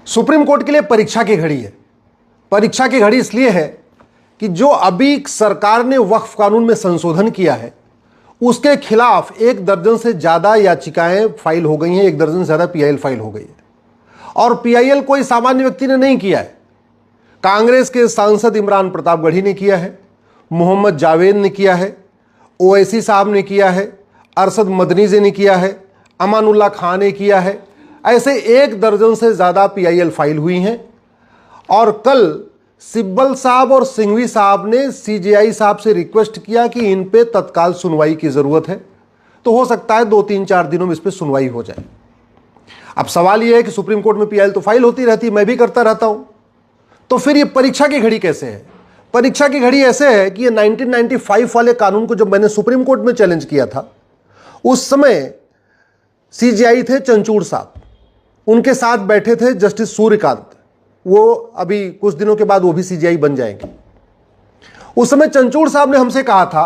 Supreme court के लिए परीक्षा की घड़ी है। परीक्षा की घड़ी इसलिए है कि जो अभी सरकार ने वक्फ कानून में संशोधन किया है उसके खिलाफ 1 दर्जन से ज्यादा याचिकाएं फाइल हो गई हैं, 1 दर्जन से ज्यादा पीआईएल फाइल हो गई है। और पीआईएल कोई सामान्य व्यक्ति ने नहीं किया है। कांग्रेस के सांसद इमरान प्रतापगढ़ी ने किया है, मोहम्मद जावेद ने किया है, ओवैसी साहब ने किया है, अरशद मदनी ने किया है, अमानुल्लाह खान ने किया है। ऐसे 1 दर्जन से ज्यादा पीआईएल फाइल हुई हैं। और कल सिब्बल साहब और सिंघवी साहब ने सीजेआई साहब से रिक्वेस्ट किया कि इन पे तत्काल सुनवाई की जरूरत है, तो हो सकता है 2-3-4 दिनों में इस पे सुनवाई हो जाए। अब सवाल यह है कि सुप्रीम कोर्ट में पीआईएल तो फाइल होती रहती, मैं भी करता रहता हूं, तो फिर ये परीक्षा की घड़ी कैसे है? परीक्षा की घड़ी ऐसे है कि ये 1995 वाले कानून को जब मैंने सुप्रीम कोर्ट में चैलेंज किया था, उस समय सीजेआई थे चंचूड़ साहब, उनके साथ बैठे थे जस्टिस सूर्यकांत, वो अभी कुछ दिनों के बाद वो भी सीजेआई बन जाएंगे। उस समय चंचूड़ साहब ने हमसे कहा था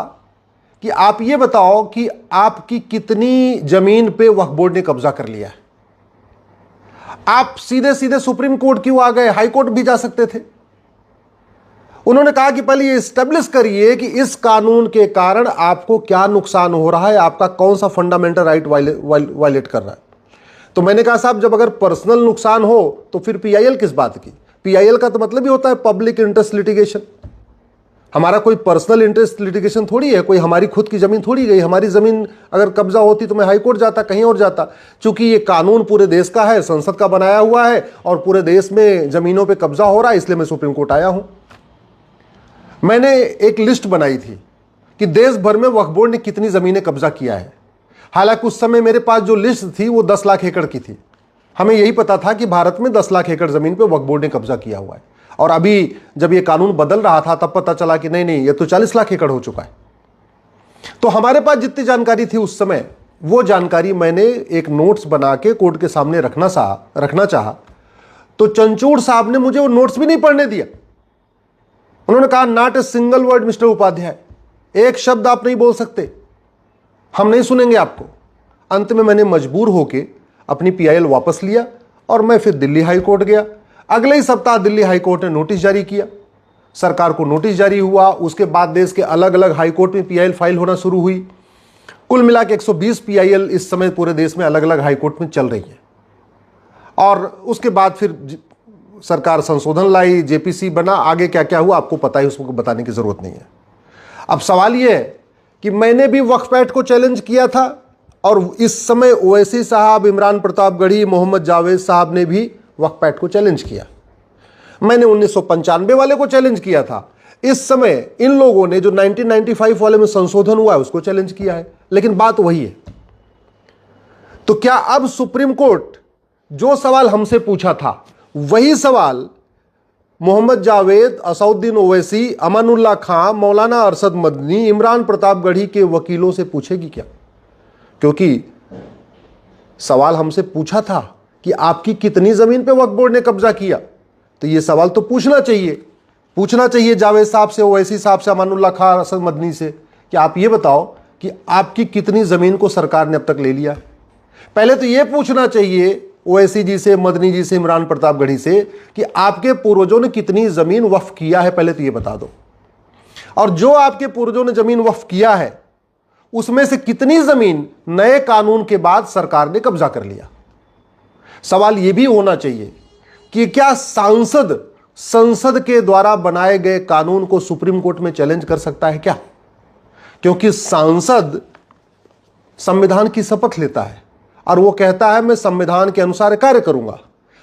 कि आप ये बताओ कि आपकी कितनी जमीन पे वक्फ बोर्ड ने कब्जा कर लिया है। आप सीधे सीधे सुप्रीम कोर्ट क्यों आ गए? हाई कोर्ट भी जा सकते थे। उन्होंने कहा कि पहले ये एस्टेब्लिश करिए कि इस कानून के कारण आपको क्या नुकसान हो रहा है, आपका कौन सा फंडामेंटल राइट वायलेट कर रहा है। तो मैंने कहा साहब, जब अगर पर्सनल नुकसान हो तो फिर पीआईएल किस बात की? पीआईएल का तो मतलब ही होता है पब्लिक इंटरेस्ट लिटिगेशन। हमारा कोई पर्सनल इंटरेस्ट लिटिगेशन थोड़ी है, कोई हमारी खुद की जमीन थोड़ी गई। हमारी जमीन अगर कब्जा होती तो मैं हाई कोर्ट जाता, कहीं और जाता। चूंकि ये कानून पूरे देश का है, संसद का बनाया हुआ है और पूरे देश में जमीनों पे कब्जा हो रहा है, इसलिए मैं सुप्रीम कोर्ट आया हूं। मैंने एक लिस्ट बनाई थी कि देश भर में वक्फ बोर्ड ने कितनी जमीनें कब्जा किया है। हालांकि उस समय मेरे पास जो लिस्ट थी वो 10 लाख एकड़ की थी। हमें यही पता था कि भारत में 10 लाख एकड़ जमीन पे वक्फ बोर्ड ने कब्जा किया हुआ है। और अभी जब ये कानून बदल रहा था तब पता चला कि नहीं, ये तो 40 लाख एकड़ हो चुका है। तो हमारे पास जितनी जानकारी थी उस समय, वो जानकारी मैंने एक नोट्स बना के कोर्ट के सामने रखना चाहा। तो चंचूड़ साहब ने मुझे वो नोट्स भी नहीं पढ़ने दिया। उन्होंने कहा, not a single word mister Upadhyay, एक शब्द आप नहीं बोल सकते, हम नहीं सुनेंगे आपको। अंत में मैंने मजबूर होकर अपनी पीआईएल वापस लिया और मैं फिर दिल्ली हाई कोर्ट गया। अगले ही सप्ताह दिल्ली हाई कोर्ट ने नोटिस जारी किया, सरकार को नोटिस जारी हुआ। उसके बाद देश के अलग अलग हाई कोर्ट में पीआईएल फाइल होना शुरू हुई। कुल मिला के 120 पीआईएल इस समय पूरे देश में अलग अलग हाई कोर्ट में चल रही है। और उसके बाद फिर सरकार संशोधन लाई, जेपीसी बना, आगे क्या क्या हुआ आपको पता है, उसको बताने की जरूरत नहीं है। अब सवाल यह है कि मैंने भी वक्फ एक्ट को चैलेंज किया था और इस समय ओवैसी साहब, इमरान प्रतापगढ़ी, मोहम्मद जावेद साहब ने भी वक्फ एक्ट को चैलेंज किया। मैंने 1995 वाले को चैलेंज किया था। इस समय इन लोगों ने जो 1995 वाले में संशोधन हुआ है उसको चैलेंज किया है। लेकिन बात वही है। तो क्या अब सुप्रीम कोर्ट जो सवाल हमसे पूछा था वही सवाल मोहम्मद जावेद, असउद्दीन ओवैसी, अमानुल्लाह खान, मौलाना अरशद मदनी, इमरान प्रतापगढ़ी के वकीलों से पूछेगी क्या? क्योंकि सवाल हमसे पूछा था कि आपकी कितनी जमीन पे वक्फ बोर्ड ने कब्जा किया, तो यह सवाल तो पूछना चाहिए जावेद साहब से, ओवैसी साहब से, अमानुल्लाह खान, अरशद मदनी से कि आप ये बताओ कि आपकी कितनी जमीन को सरकार ने अब तक ले लिया। पहले तो यह पूछना चाहिए ओवैसी जी से, मदनी जी से, इमरान प्रतापगढ़ी से कि आपके पूर्वजों ने कितनी जमीन वक्फ किया है, पहले तो यह बता दो। और जो आपके पूर्वजों ने जमीन वक्फ किया है उसमें से कितनी जमीन नए कानून के बाद सरकार ने कब्जा कर लिया। सवाल यह भी होना चाहिए कि क्या संसद के द्वारा बनाए गए कानून को सुप्रीम कोर्ट में चैलेंज कर सकता है क्या? क्योंकि सांसद संविधान की शपथ लेता है और वो कहता है मैं संविधान के अनुसार कार्य करूंगा,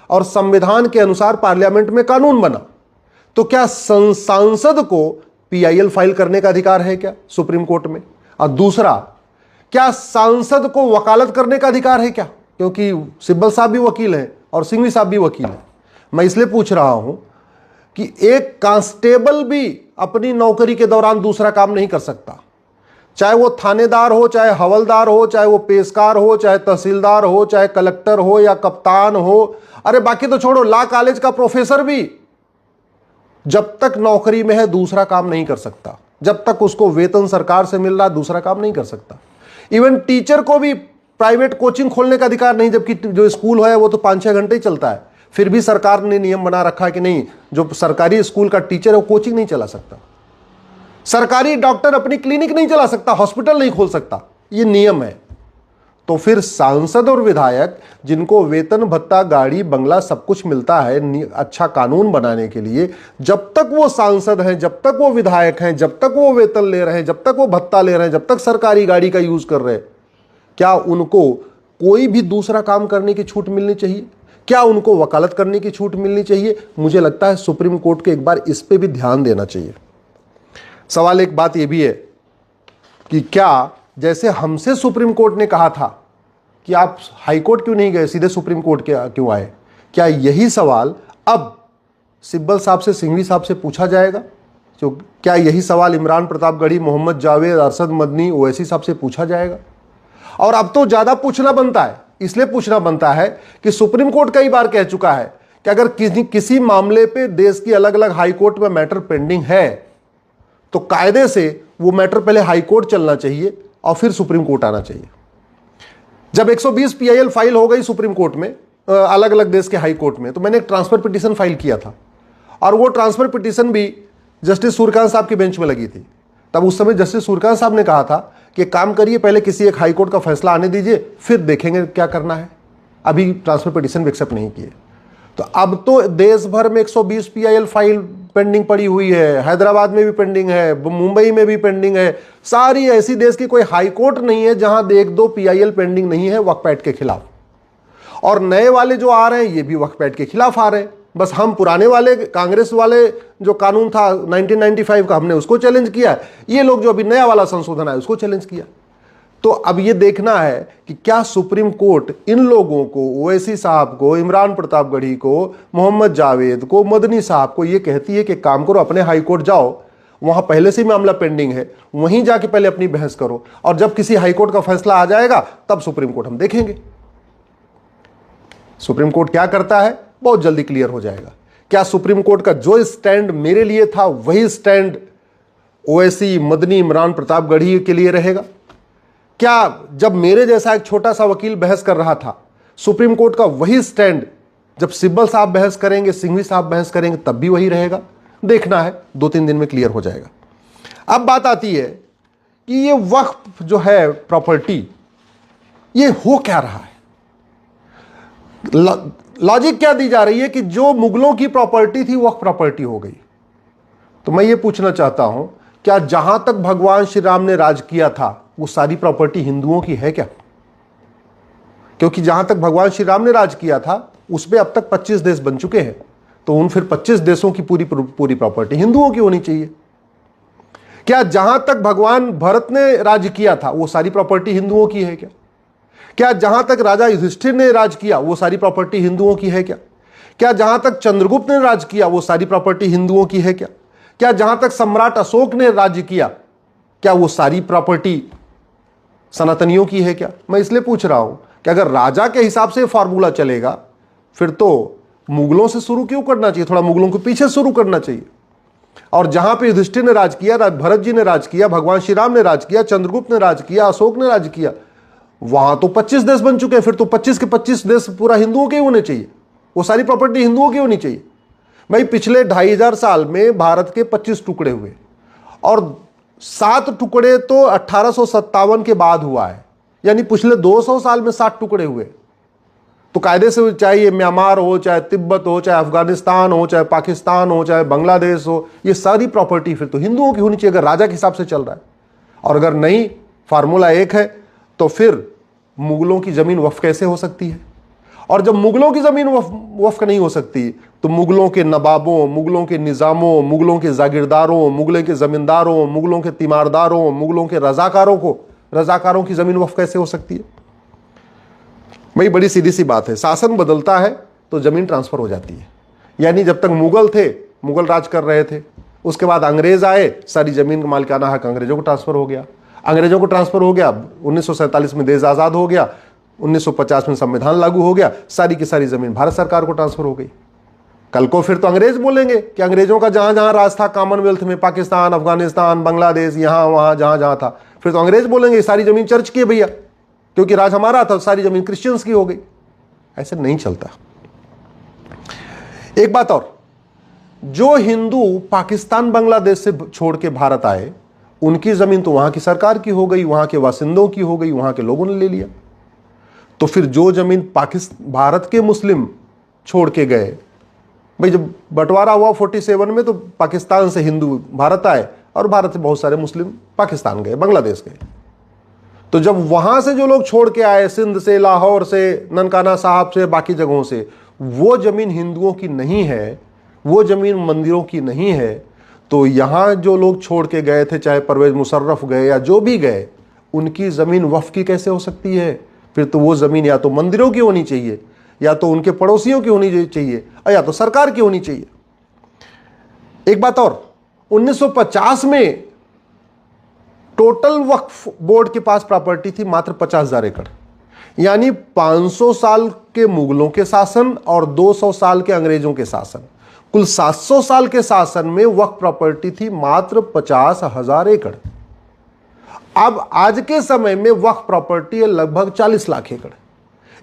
और संविधान के अनुसार पार्लियामेंट में कानून बना। तो क्या सांसद को पीआईएल फाइल करने का अधिकार है क्या सुप्रीम कोर्ट में? और दूसरा, क्या सांसद को वकालत करने का अधिकार है क्या? क्योंकि सिब्बल साहब भी वकील हैं और सिंघवी साहब भी वकील हैं। मैं इसलिए पूछ रहा हूं कि एक कांस्टेबल भी अपनी नौकरी के दौरान दूसरा काम नहीं कर सकता, चाहे वो थानेदार हो, चाहे हवलदार हो, चाहे वो पेशकार हो, चाहे तहसीलदार हो, चाहे कलेक्टर हो या कप्तान हो। अरे बाकी तो छोड़ो, लॉ कॉलेज का प्रोफेसर भी जब तक नौकरी में है दूसरा काम नहीं कर सकता। जब तक उसको वेतन सरकार से मिल रहा दूसरा काम नहीं कर सकता। इवन टीचर को भी प्राइवेट कोचिंग खोलने का अधिकार नहीं, जबकि जो स्कूल है वो तो 5-6 घंटे ही चलता है। फिर भी सरकार ने नियम बना रखा है कि नहीं, जो सरकारी स्कूल का टीचर है वो कोचिंग नहीं चला सकता, सरकारी डॉक्टर अपनी क्लिनिक नहीं चला सकता, हॉस्पिटल नहीं खोल सकता, ये नियम है। तो फिर सांसद और विधायक जिनको वेतन भत्ता गाड़ी बंगला सब कुछ मिलता है अच्छा कानून बनाने के लिए, जब तक वो सांसद हैं, जब तक वो विधायक हैं, जब तक वो वेतन ले रहे हैं, जब तक वो भत्ता ले रहे हैं, जब तक सरकारी गाड़ी का यूज कर रहे हैं, क्या उनको कोई भी दूसरा काम करने की छूट मिलनी चाहिए? क्या उनको वकालत करने की छूट मिलनी चाहिए? मुझे लगता है सुप्रीम कोर्ट को एक बार इस पे भी ध्यान देना चाहिए। सवाल एक बात यह भी है कि क्या जैसे हमसे सुप्रीम कोर्ट ने कहा था कि आप हाई कोर्ट क्यों नहीं गए, सीधे सुप्रीम कोर्ट के क्यों आए, क्या यही सवाल अब सिब्बल साहब से, सिंघवी साहब से पूछा जाएगा? तो क्या यही सवाल इमरान प्रतापगढ़ी, मोहम्मद जावेद, अरशद मदनी, ओवैसी साहब से पूछा जाएगा? और अब तो ज्यादा पूछना बनता है, इसलिए पूछना बनता है कि सुप्रीम कोर्ट कई बार कह चुका है कि अगर किसी मामले पे देश की अलग अलग हाई कोर्ट में मैटर पेंडिंग है तो कायदे से वो मैटर पहले हाई कोर्ट चलना चाहिए और फिर सुप्रीम कोर्ट आना चाहिए। जब 120 PIL फाइल हो गई सुप्रीम कोर्ट में, अलग अलग देश के हाई कोर्ट में, तो मैंने एक ट्रांसफर पिटीशन फाइल किया था और वो ट्रांसफर पिटीशन भी जस्टिस सूर्यकांत साहब की बेंच में लगी थी। तब उस समय जस्टिस सूर्यकांत साहब ने कहा था कि काम करिए, पहले किसी एक हाई कोर्ट का फैसला आने दीजिए, फिर देखेंगे क्या करना है। अभी ट्रांसफर पिटीशन भी एक्सेप्ट नहीं किए। तो अब तो देश भर में 120 PIL फाइल पेंडिंग पड़ी हुई है, हैदराबाद में भी पेंडिंग है, मुंबई में भी पेंडिंग है। सारी ऐसी देश की कोई हाई कोर्ट नहीं है जहां 1-2 PIL पेंडिंग नहीं है वक्फ एक्ट के खिलाफ। और नए वाले जो आ रहे हैं ये भी वक्फ एक्ट के खिलाफ आ रहे हैं। बस हम पुराने वाले कांग्रेस वाले जो कानून था 1995 का, हमने उसको चैलेंज किया, ये लोग जो अभी नया वाला संशोधन है उसको चैलेंज किया। तो अब ये देखना है कि क्या सुप्रीम कोर्ट इन लोगों को, ओवैसी साहब को, इमरान प्रतापगढ़ी को, मोहम्मद जावेद को, मदनी साहब को, ये कहती है कि काम करो, अपने हाई कोर्ट जाओ, वहां पहले से ही मामला पेंडिंग है, वहीं जाके पहले अपनी बहस करो, और जब किसी हाई कोर्ट का फैसला आ जाएगा तब सुप्रीम कोर्ट हम देखेंगे। सुप्रीम कोर्ट क्या करता है बहुत जल्दी क्लियर हो जाएगा। क्या सुप्रीम कोर्ट का जो स्टैंड मेरे लिए था वही स्टैंड ओवैसी, मदनी, इमरान प्रतापगढ़ी के लिए रहेगा? क्या जब मेरे जैसा एक छोटा सा वकील बहस कर रहा था, सुप्रीम कोर्ट का वही स्टैंड जब सिब्बल साहब बहस करेंगे, सिंघवी साहब बहस करेंगे, तब भी वही रहेगा? देखना है, 2-3 दिन में क्लियर हो जाएगा। अब बात आती है कि ये वक्फ जो है प्रॉपर्टी, ये हो क्या रहा है? लॉजिक क्या दी जा रही है कि जो मुगलों की प्रॉपर्टी थी वक्फ प्रॉपर्टी हो गई। तो मैं ये पूछना चाहता हूं, क्या जहां तक भगवान श्री राम ने राज किया था वो सारी प्रॉपर्टी हिंदुओं की है क्या? क्योंकि जहां तक भगवान श्री राम ने राज किया था उस पे अब तक 25 देश बन चुके हैं, तो उन फिर 25 देशों की पूरी प्रॉपर्टी हिंदुओं की होनी चाहिए। क्या जहां तक भगवान भरत ने राज किया था वो सारी प्रॉपर्टी हिंदुओं की है क्या? क्या जहां तक राजा युधिष्ठिर ने राज किया वो सारी प्रॉपर्टी हिंदुओं की है क्या? क्या जहां तक चंद्रगुप्त ने राज किया वो सारी प्रॉपर्टी हिंदुओं की है क्या? क्या जहां तक सम्राट अशोक ने राज्य किया क्या वो सारी प्रॉपर्टी सनातनियों की है क्या? मैं इसलिए पूछ रहा हूं कि अगर राजा के हिसाब से फॉर्मूला चलेगा फिर तो मुगलों से शुरू क्यों करना चाहिए, थोड़ा मुगलों के पीछे शुरू करना चाहिए। और जहां पे युधिष्ठिर ने राज किया, भरत जी ने राज किया, भगवान श्री राम ने राज किया, चंद्रगुप्त ने राज किया, अशोक ने राज किया, वहां तो 25 देश बन चुके हैं, फिर तो 25 के 25 देश पूरा हिंदुओं के ही होने चाहिए, वो सारी प्रॉपर्टी हिंदुओं की होनी चाहिए। भाई पिछले 2500 साल में भारत के 25 टुकड़े हुए और 7 टुकड़े तो 1857 के बाद हुआ है, यानी पिछले 200 साल में 7 टुकड़े हुए। तो कायदे से चाहे ये म्यांमार हो, चाहे तिब्बत हो, चाहे अफगानिस्तान हो, चाहे पाकिस्तान हो, चाहे बांग्लादेश हो, ये सारी प्रॉपर्टी फिर तो हिंदुओं की होनी चाहिए अगर राजा के हिसाब से चल रहा है। और अगर नहीं, फार्मूला एक है, तो फिर मुगलों की जमीन वक्फ कैसे हो सकती है? और जब मुगलों की जमीन वक्फ नहीं हो सकती तो मुगलों के नवाबों, मुगलों के निजामों, मुगलों के जागीरदारों, मुगलों के जमींदारों, मुगलों के तीमारदारों, मुगलों के रजाकारों की जमीन वक्फ कैसे हो सकती है? भाई बड़ी सीधी सी बात है, शासन बदलता है तो जमीन ट्रांसफर हो जाती है। यानी जब तक मुगल थे, मुगल राज कर रहे थे, उसके बाद अंग्रेज आए, सारी जमीन का मालिकाना हक अंग्रेजों को ट्रांसफर हो गया। 1947 में देश आजाद हो गया, 1950 में संविधान लागू हो गया, सारी की सारी जमीन भारत सरकार को ट्रांसफर हो गई। कल को फिर तो अंग्रेज बोलेंगे कि अंग्रेजों का जहां जहां राज था कॉमनवेल्थ में, पाकिस्तान, अफगानिस्तान, बांग्लादेश, यहां वहां जहां जहां था, फिर तो अंग्रेज बोलेंगे सारी जमीन चर्च की है भैया, क्योंकि राज हमारा था, सारी जमीन क्रिश्चियंस की हो गई। ऐसे नहीं चलता। एक बात और, जो हिंदू पाकिस्तान बांग्लादेश से छोड़ के भारत आए, उनकी जमीन तो वहां की सरकार की हो गई, वहां के बासिंदों की हो गई, वहां के लोगों ने ले लिया। तो फिर जो जमीन भारत के मुस्लिम छोड़ के गए, भाई जब बंटवारा हुआ 47 में, तो पाकिस्तान से हिंदू भारत आए और भारत से बहुत सारे मुस्लिम पाकिस्तान गए, बांग्लादेश गए। तो जब वहां से जो लोग छोड़ के आए, सिंध से, लाहौर से, ननकाना साहब से, बाकी जगहों से, वो जमीन हिंदुओं की नहीं है, वो जमीन मंदिरों की नहीं है, तो यहां जो लोग छोड़ के गए थे, चाहे परवेज मुशर्रफ गए या जो भी गए, उनकी जमीन वक्फ की कैसे हो सकती है? फिर तो वो जमीन या तो मंदिरों की होनी चाहिए, या तो उनके पड़ोसियों की होनी चाहिए, या तो सरकार की होनी चाहिए। एक बात और, 1950 में टोटल वक्फ बोर्ड के पास प्रॉपर्टी थी मात्र 50,000 एकड़, यानी 500 साल के मुगलों के शासन और 200 साल के अंग्रेजों के शासन, कुल 700 साल के शासन में वक्फ प्रॉपर्टी थी मात्र 50,000 एकड़। अब आज के समय में वक्फ प्रॉपर्टी है लगभग 40 लाख एकड़।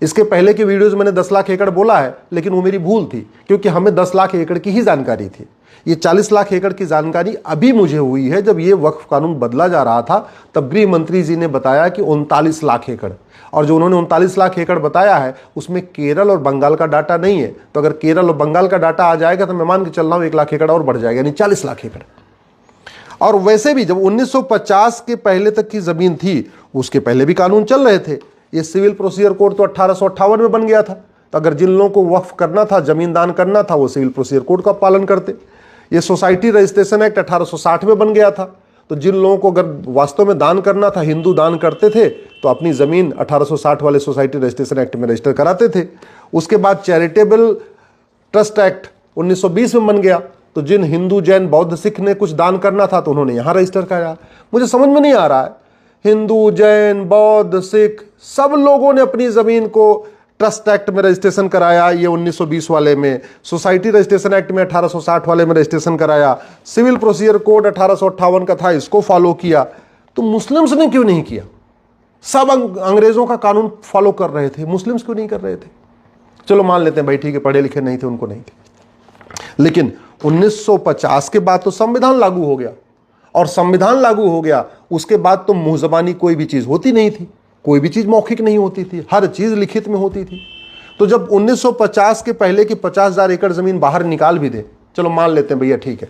इसके पहले के वीडियोज मैंने 10 लाख एकड़ बोला है, लेकिन वो मेरी भूल थी, क्योंकि हमें 10 लाख एकड़ की ही जानकारी थी। ये 40 लाख एकड़ की जानकारी अभी मुझे हुई है, जब ये वक्फ कानून बदला जा रहा था, तब गृह मंत्री जी ने बताया कि 39 लाख एकड़, और जो उन्होंने 39 लाख एकड़ बताया है, उसमें केरल और बंगाल का डाटा नहीं है। तो अगर केरल और बंगाल का डाटा आ जाएगा तो मैं मान के चल रहा हूं 1 लाख एकड़ और बढ़ जाएगा, यानी 40 लाख एकड़। और वैसे भी जब 1950 के पहले तक की जमीन थी, उसके पहले भी कानून चल रहे थे। ये सिविल प्रोसीजर कोड तो 1858 में बन गया था, तो अगर जिन लोगों को वक्फ करना था, जमीन दान करना था, वो सिविल प्रोसीजर कोड का पालन करते। ये सोसाइटी रजिस्ट्रेशन एक्ट 1860 में बन गया था, तो जिन लोगों को अगर वास्तव में दान करना था, हिंदू दान करते थे, तो अपनी जमीन 1860 वाले सोसाइटी रजिस्ट्रेशन एक्ट में रजिस्टर कराते थे। उसके बाद चैरिटेबल ट्रस्ट एक्ट 1920 में बन गया, तो जिन हिंदू, जैन, बौद्ध, सिख ने कुछ दान करना था, तो उन्होंने यहां रजिस्टर कराया। मुझे समझ में नहीं आ रहा है, हिंदू, जैन, बौद्ध, सिख सब लोगों ने अपनी जमीन को ट्रस्ट एक्ट में रजिस्ट्रेशन कराया, ये 1920 वाले में, सोसाइटी रजिस्ट्रेशन एक्ट में 1860 वाले में रजिस्ट्रेशन कराया, सिविल प्रोसीजर कोड 1858 का था, इसको फॉलो किया। तो मुस्लिम्स ने क्यों नहीं किया? सब अंग्रेजों का कानून फॉलो कर रहे थे, मुस्लिम्स क्यों नहीं कर रहे थे? चलो मान लेते हैं भाई, ठीक है, पढ़े लिखे नहीं थे, उनको नहीं थे। लेकिन 1950 के बाद तो संविधान लागू हो गया, और संविधान लागू हो गया उसके बाद तो मुंह जबानी कोई भी चीज होती नहीं थी, कोई भी चीज मौखिक नहीं होती थी, हर चीज लिखित में होती थी। तो जब 1950 के पहले की 50,000 एकड़ जमीन बाहर निकाल भी दे, चलो मान लेते हैं भैया ठीक है,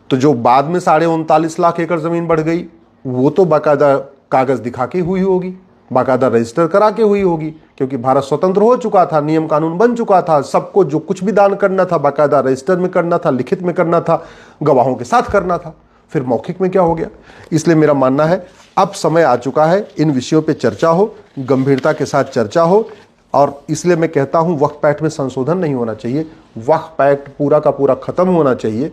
तो जो बाद में 39.5 लाख एकड़ जमीन बढ़ गई, वो तो बाकायदा कागज दिखा के हुई होगी, बाकायदा रजिस्टर करा के हुई होगी, क्योंकि भारत स्वतंत्र हो चुका था, नियम कानून बन चुका था, सबको जो कुछ भी दान करना था बाकायदा रजिस्टर में करना था, लिखित में करना था, गवाहों के साथ करना था। फिर मौखिक में क्या हो गया? इसलिए मेरा मानना है अब समय आ चुका है, इन विषयों पे चर्चा हो, गंभीरता के साथ चर्चा हो। और इसलिए मैं कहता हूं वक्फ एक्ट में संशोधन नहीं होना चाहिए, वक्फ एक्ट पूरा का पूरा खत्म होना चाहिए।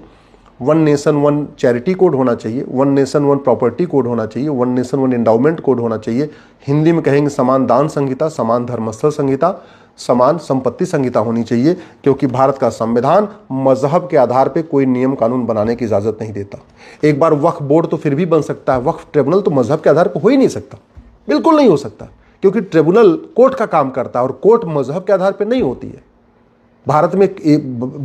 1 नेशन 1 चैरिटी कोड होना चाहिए, 1 नेशन 1 प्रॉपर्टी कोड होना चाहिए, 1 नेशन 1 एंडाउमेंट कोड होना चाहिए। हिंदी में कहेंगे समान दान संहिता, समान धर्मस्थल संहिता, समान संपत्ति संहिता होनी चाहिए, क्योंकि भारत का संविधान मजहब के आधार पर कोई नियम कानून बनाने की इजाजत नहीं देता। एक बार वक्फ बोर्ड तो फिर भी बन सकता है, वक्फ ट्रिब्यूनल तो मजहब के आधार पर हो ही नहीं सकता, बिल्कुल नहीं हो सकता, क्योंकि ट्रिब्यूनल कोर्ट का काम करता है और कोर्ट मजहब के आधार पर नहीं होती है। भारत में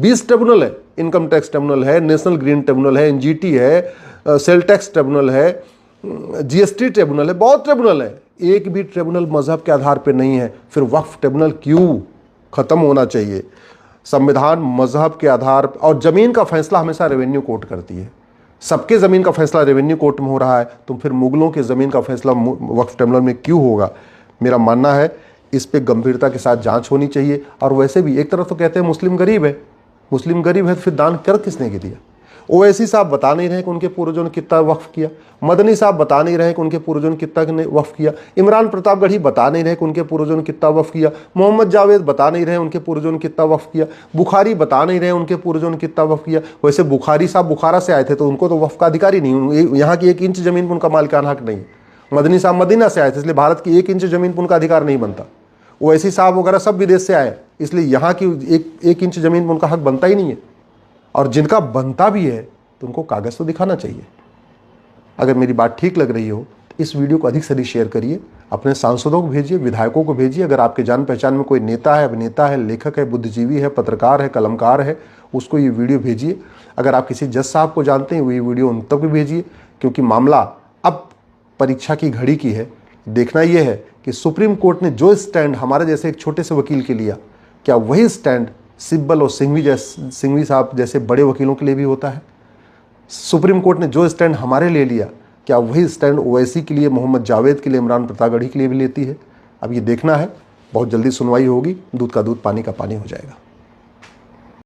20 ट्रिब्यूनल है, इनकम टैक्स ट्रिब्यूनल है, नेशनल ग्रीन ट्रिब्यूनल है, एनजीटी है, सेल टैक्स ट्रिब्यूनल है, जीएसटी ट्रिब्यूनल है, बहुत ट्रिब्यूनल है, एक भी ट्रिब्यूनल मजहब के आधार पर नहीं है। फिर वक्फ ट्रिब्यूनल क्यों? खत्म होना चाहिए। संविधान मजहब के आधार, और जमीन का फैसला हमेशा रेवेन्यू कोर्ट करती है, सबके जमीन का फैसला रेवेन्यू कोर्ट में हो रहा है, तो फिर मुगलों के जमीन का फैसला वक्फ ट्रिब्यूनल में क्यों होगा? मेरा मानना है इस पे गंभीरता के साथ जांच होनी चाहिए। और वैसे भी एक तरफ तो कहते हैं मुस्लिम गरीब है, मुस्लिम गरीब है तो फिर दान कर किसने दिया? ओवैसी साहब बता नहीं रहे कि उनके पूर्वजों ने कितना वक्फ किया, मदनी साहब बता नहीं रहे कि उनके पूर्वजों ने कितना वक्फ किया, इमरान प्रतापगढ़ी बता नहीं रहे कि उनके पूर्वजों ने कितना वक्फ किया, मोहम्मद जावेद बता नहीं रहे उनके पूर्वजों ने कितना वक्फ किया, बुखारी बता नहीं रहे उनके पूर्वजों ने कितना वक्फ किया। वैसे बुखारी साहब बुखारा से आए थे तो उनको तो वक्फ का अधिकार ही नहीं, यहाँ की 1 इंच जमीन पर उनका मालिकाना हक नहीं। मदनी साहब मदीना से आए थे, इसलिए भारत की 1 इंच जमीन पर उनका अधिकार नहीं बनता। ओवैसी साहब वगैरह सब विदेश से आए, इसलिए यहाँ की एक इंच जमीन पर उनका हक बनता ही नहीं है। और जिनका बनता भी है तो उनको कागज तो दिखाना चाहिए। अगर मेरी बात ठीक लग रही हो तो इस वीडियो को अधिक से अधिक शेयर करिए अपने सांसदों को भेजिए, विधायकों को भेजिए। अगर आपके जान पहचान में कोई नेता है, अभिनेता है, लेखक है, बुद्धिजीवी है, पत्रकार है, कलमकार है, उसको ये वीडियो भेजिए। अगर आप किसी जज साहब को जानते हैं, ये वीडियो उन तक भी भेजिए, क्योंकि मामला अब परीक्षा की घड़ी की है। देखना यह है कि सुप्रीम कोर्ट ने जो स्टैंड हमारे जैसे एक छोटे से वकील के लिया, क्या वही स्टैंड सिब्बल और सिंघवी साहब जैसे बड़े वकीलों के लिए भी होता है? सुप्रीम कोर्ट ने जो स्टैंड हमारे लिए लिया, क्या वही स्टैंड ओवैसी के लिए, मोहम्मद जावेद के लिए, इमरान प्रतापगढ़ी के लिए भी लेती है? अब ये देखना है। बहुत जल्दी सुनवाई होगी, दूध का दूध पानी का पानी हो जाएगा।